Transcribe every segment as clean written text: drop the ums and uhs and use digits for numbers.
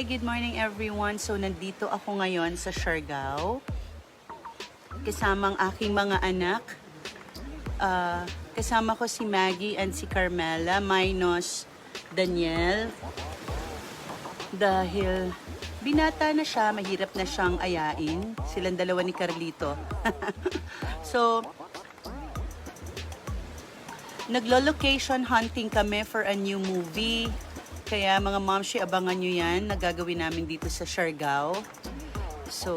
good morning everyone. So nandito ako ngayon sa Siargao kasamang aking mga anak. Kasama ko si Maggie and si Carmela minus Daniel. Dahil binata na siya, mahirap na siyang ayain. Silang dalawa ni Carlito. So, naglo-location hunting kami for a new movie. Kaya mga momshi, abangan nyo yan. Nagagawin namin dito sa Siargao. So,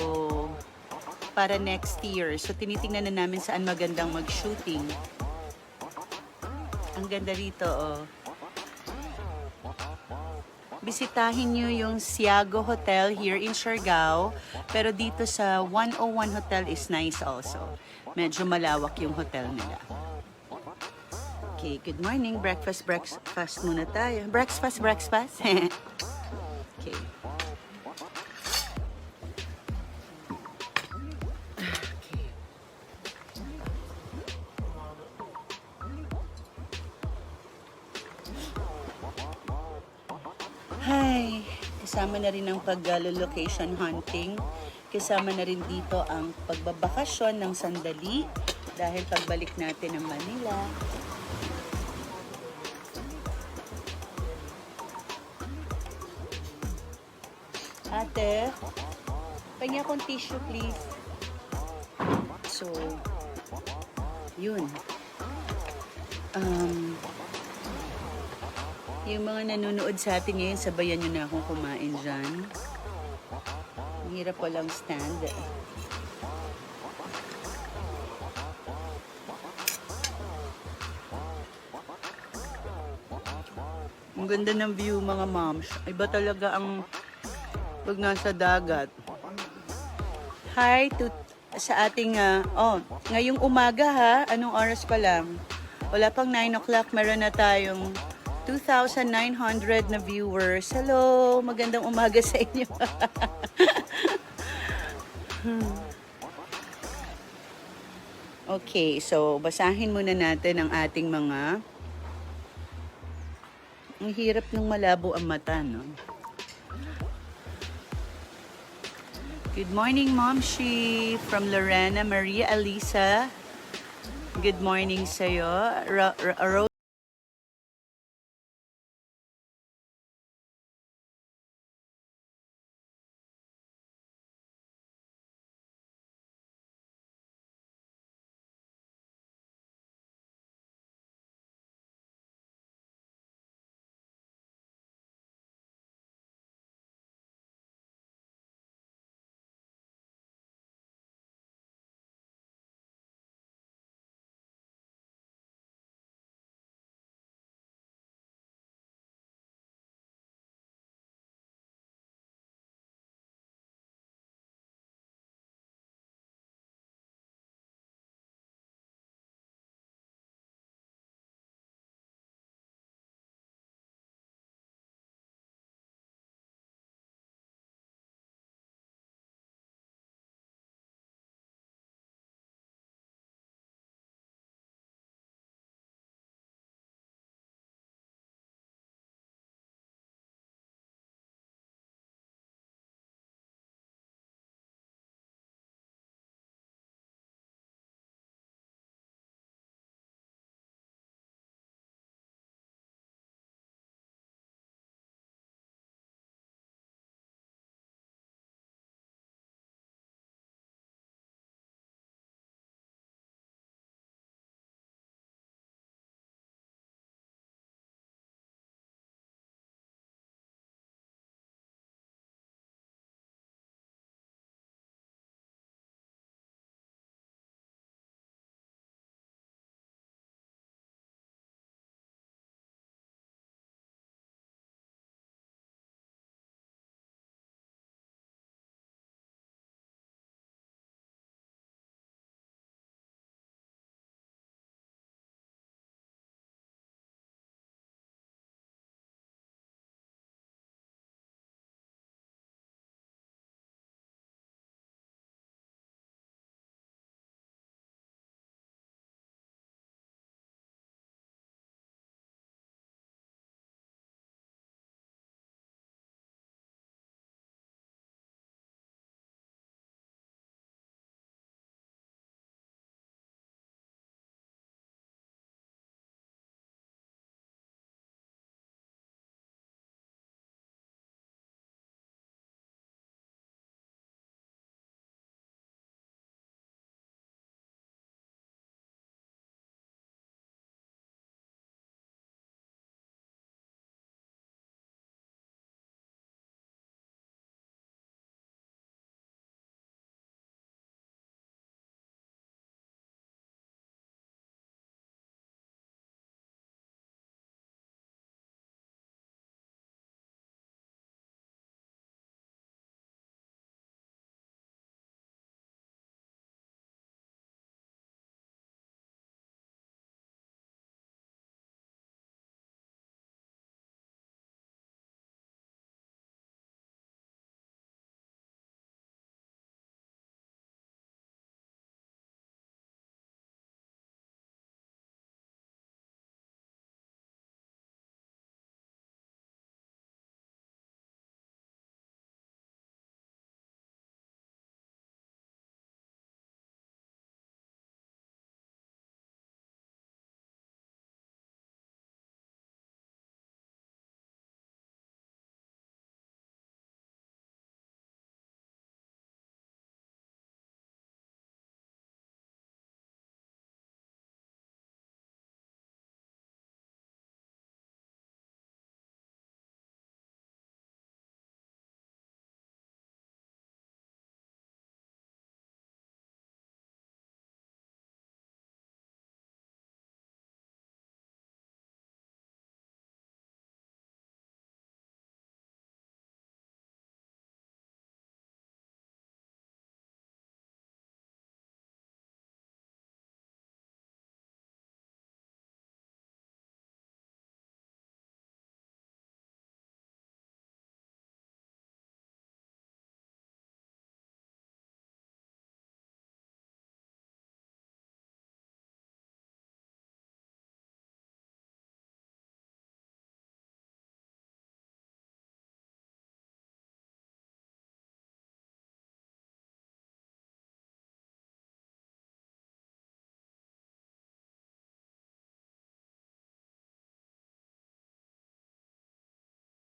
para next year. So, tinitingnan na namin saan magandang mag-shooting. Ang ganda rito, oh. Bisitahin nyo yung Siago Hotel here in Siargao. Pero dito sa 101 Hotel is nice also. Medyo malawak yung hotel nila. Okay, good morning. Breakfast muna tayo. Breakfast. Okay. Okay. Hi! Kasama na rin ang pag-location hunting. Kasama na rin dito ang pagbabakasyon ng sandali dahil pagbalik natin ng Manila. Ate, pahingi akong tissue please. So, yun. Yung mga nanonood sa atin ngayon, sabayan nyo na akong kumain dyan. Ang hirap walang stand. Ang ganda ng view mga moms. Iba talaga ang pag nasa dagat. Hi to sa ating ngayong umaga ha. Anong oras pa lang? Wala pang 9 o'clock. Meron na tayong 2,900 na viewers. Hello! Magandang umaga sa inyo. Okay, so basahin muna natin ang ating mga... Ang hirap nung malabo ang mata, no? Good morning, Momshi, from Lorena Maria Elisa. Good morning sa'yo.